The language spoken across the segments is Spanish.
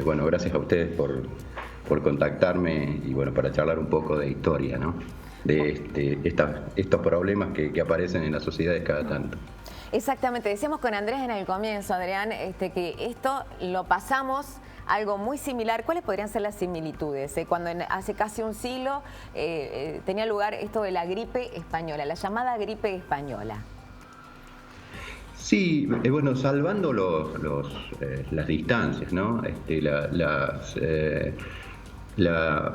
Bueno, gracias a ustedes por contactarme y bueno, para charlar un poco de historia, ¿no? De estos problemas que aparecen en las sociedades cada tanto. Exactamente, decíamos con Andrés en el comienzo, Adrián, que esto lo pasamos algo muy similar. ¿Cuáles podrían ser las similitudes? Cuando hace casi un siglo tenía lugar esto de la gripe española, la llamada gripe española. Sí, bueno, salvando las distancias, ¿no?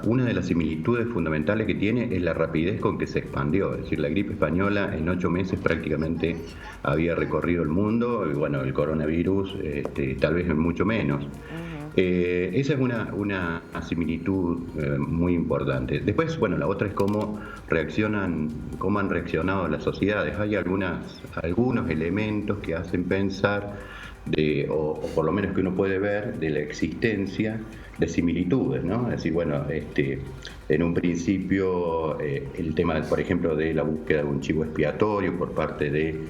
Una de las similitudes fundamentales que tiene es la rapidez con que se expandió. Es decir, la gripe española en 8 meses prácticamente había recorrido el mundo, y bueno, el coronavirus tal vez mucho menos. Esa es una similitud muy importante. Después, bueno, la otra es cómo han reaccionado las sociedades. Hay algunos elementos que hacen pensar o por lo menos que uno puede ver de la existencia de similitudes, ¿no? Es decir, bueno, en un principio el tema, por ejemplo, de la búsqueda de un chivo expiatorio por parte de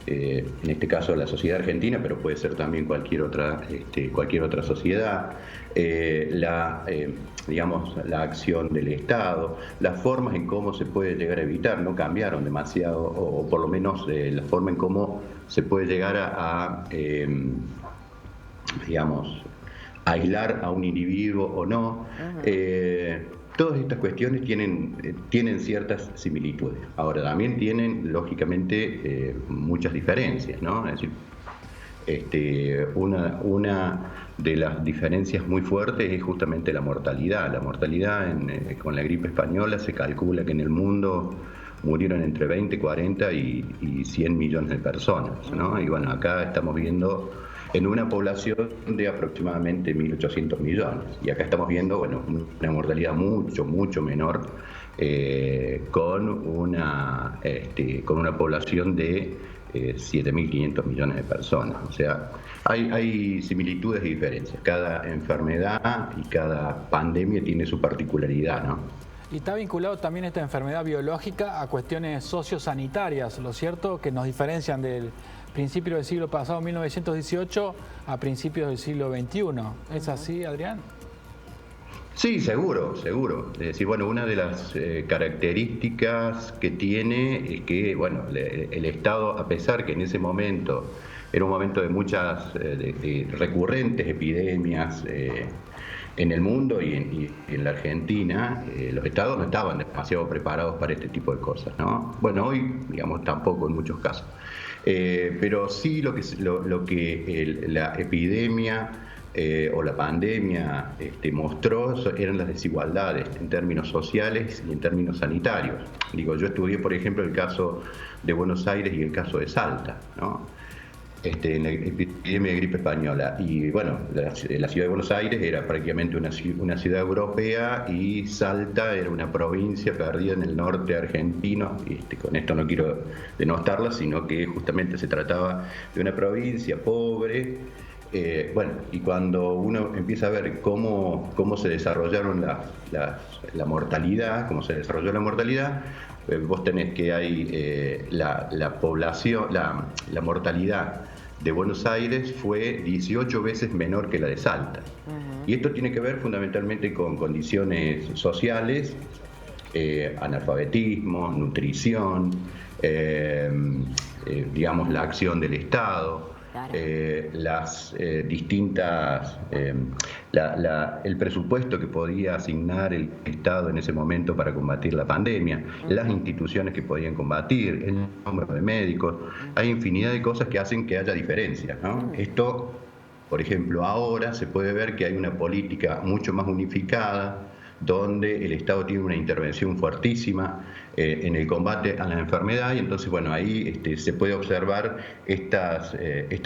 en este caso la sociedad argentina, pero puede ser también cualquier otra sociedad, digamos, la acción del Estado, las formas en cómo se puede llegar a evitar, no cambiaron demasiado, o por lo menos la forma en cómo se puede llegar digamos, aislar a un individuo o no. Todas estas cuestiones tienen ciertas similitudes. Ahora, también tienen, lógicamente, muchas diferencias, ¿no? Es decir, una de las diferencias muy fuertes es justamente la mortalidad. La mortalidad con la gripe española se calcula que en el mundo murieron entre 20, 40 y 100 millones de personas, ¿no? Y bueno, acá estamos viendo en una población de aproximadamente 1.800 millones. Y acá estamos viendo, bueno, una mortalidad mucho menor con una población de 7.500 millones de personas. O sea, hay similitudes y diferencias. Cada enfermedad y cada pandemia tiene su particularidad, ¿no? Y está vinculado también esta enfermedad biológica a cuestiones sociosanitarias, ¿lo cierto? Que nos diferencian del principio del siglo pasado, 1918, a principios del siglo XXI. ¿Es así, Adrián? Sí, seguro. Es decir, bueno, una de las características que tiene es que, bueno, el Estado, a pesar que en ese momento era un momento de muchas de recurrentes epidemias en el mundo y en la Argentina, los estados no estaban demasiado preparados para este tipo de cosas, ¿no? Bueno, hoy, digamos, tampoco en muchos casos. Pero sí lo que la epidemia o la pandemia mostró eran las desigualdades en términos sociales y en términos sanitarios. Digo, yo estudié, por ejemplo, el caso de Buenos Aires y el caso de Salta, ¿no? En la epidemia de gripe española. Y bueno, la ciudad de Buenos Aires era prácticamente una ciudad europea y Salta era una provincia perdida en el norte argentino. Con esto no quiero denostarla, sino que justamente se trataba de una provincia pobre. Bueno, y cuando uno empieza a ver cómo se desarrollaron la mortalidad, cómo se desarrolló la mortalidad, vos tenés que hay la población, la mortalidad de Buenos Aires fue 18 veces menor que la de Salta. Y esto tiene que ver fundamentalmente con condiciones sociales, analfabetismo, nutrición, digamos, la acción del Estado. Claro. Las distintas, el presupuesto que podía asignar el Estado en ese momento para combatir la pandemia, las instituciones que podían combatir, el número de médicos, hay infinidad de cosas que hacen que haya diferencias, ¿no? Esto, por ejemplo, ahora se puede ver que hay una política mucho más unificada, donde el Estado tiene una intervención fuertísima en el combate a la enfermedad y entonces, bueno, ahí se puede observar estas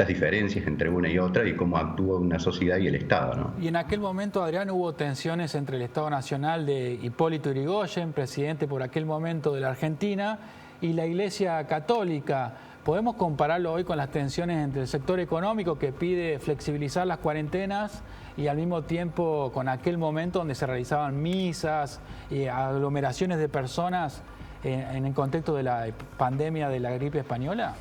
diferencias entre una y otra y cómo actúa una sociedad y el Estado, ¿no? Y en aquel momento, Adrián, hubo tensiones entre el Estado Nacional de Hipólito Yrigoyen, presidente por aquel momento de la Argentina, y la Iglesia Católica. ¿Podemos compararlo hoy con las tensiones entre el sector económico que pide flexibilizar las cuarentenas y al mismo tiempo con aquel momento donde se realizaban misas y aglomeraciones de personas en el contexto de la pandemia de la gripe española?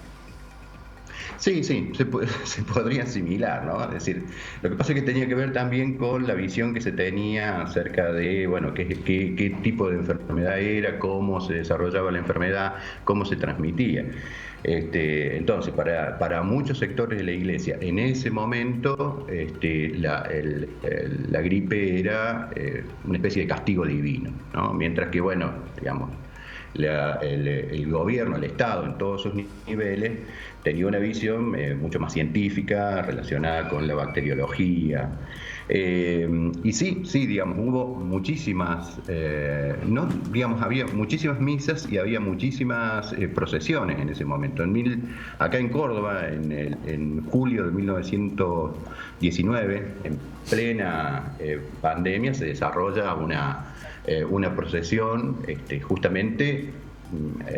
Sí, sí, se podría asimilar, ¿no? Es decir, lo que pasa es que tenía que ver también con la visión que se tenía acerca de, bueno, qué tipo de enfermedad era, cómo se desarrollaba la enfermedad, cómo se transmitía. Entonces, para muchos sectores de la Iglesia, en ese momento, la gripe era una especie de castigo divino, ¿no? Mientras que, bueno, digamos, el gobierno, el Estado, en todos sus niveles, tenía una visión mucho más científica, relacionada con la bacteriología. Y sí, digamos, hubo muchísimas, no, digamos, había muchísimas misas y había muchísimas procesiones en ese momento. Acá en Córdoba, en julio de 1919, en plena pandemia, se desarrolla una procesión justamente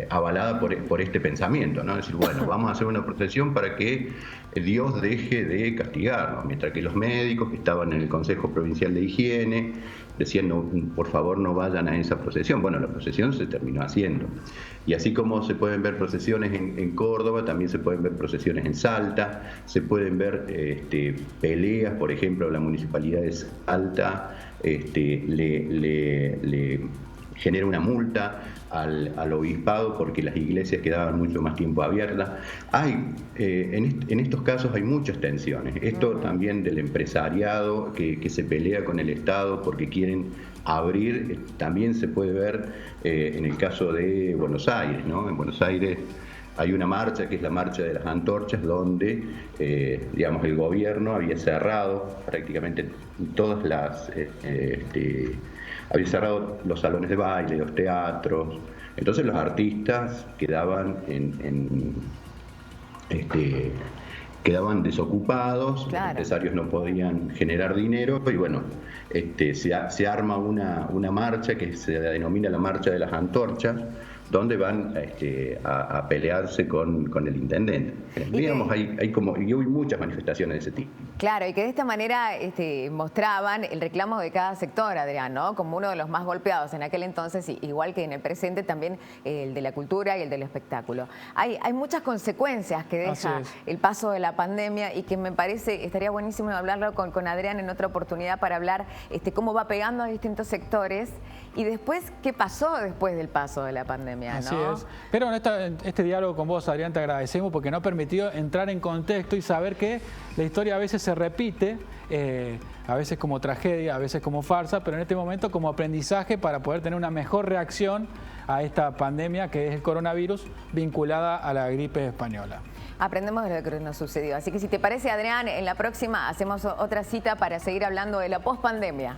avalada por este pensamiento, ¿no? Es decir, bueno, vamos a hacer una procesión para que Dios deje de castigarnos, mientras que los médicos que estaban en el Consejo Provincial de Higiene decían, no, por favor no vayan a esa procesión. Bueno, la procesión se terminó haciendo. Y así como se pueden ver procesiones en Córdoba, también se pueden ver procesiones en Salta, se pueden ver peleas, por ejemplo, la Municipalidad de Salta le genera una multa al obispado porque las iglesias quedaban mucho más tiempo abiertas. En estos casos hay muchas tensiones. Esto también del empresariado que se pelea con el Estado porque quieren abrir, también se puede ver en el caso de Buenos Aires, ¿no? En Buenos Aires hay una marcha que es la marcha de las antorchas, donde digamos, el gobierno había cerrado prácticamente todas las había cerrado los salones de baile, los teatros. Entonces los artistas quedaban quedaban desocupados, claro. Los empresarios no podían generar dinero y bueno, se arma una marcha que se denomina la Marcha de las Antorchas, donde van a pelearse con el intendente. Digamos, hay muchas manifestaciones de ese tipo. Claro, y que de esta manera mostraban el reclamo de cada sector, Adrián, ¿no? Como uno de los más golpeados en aquel entonces, igual que en el presente también el de la cultura y el del espectáculo. Hay muchas consecuencias que deja el paso de la pandemia y que me parece, estaría buenísimo hablarlo con Adrián en otra oportunidad para hablar cómo va pegando a distintos sectores y después qué pasó después del paso de la pandemia, ¿no? Así es. Pero en este diálogo con vos, Adrián, te agradecemos porque nos ha permitido entrar en contexto y saber que la historia a veces se repite, a veces como tragedia, a veces como farsa, pero en este momento como aprendizaje para poder tener una mejor reacción a esta pandemia que es el coronavirus vinculada a la gripe española. Aprendemos de lo que nos sucedió. Así que si te parece, Adrián, en la próxima hacemos otra cita para seguir hablando de la pospandemia.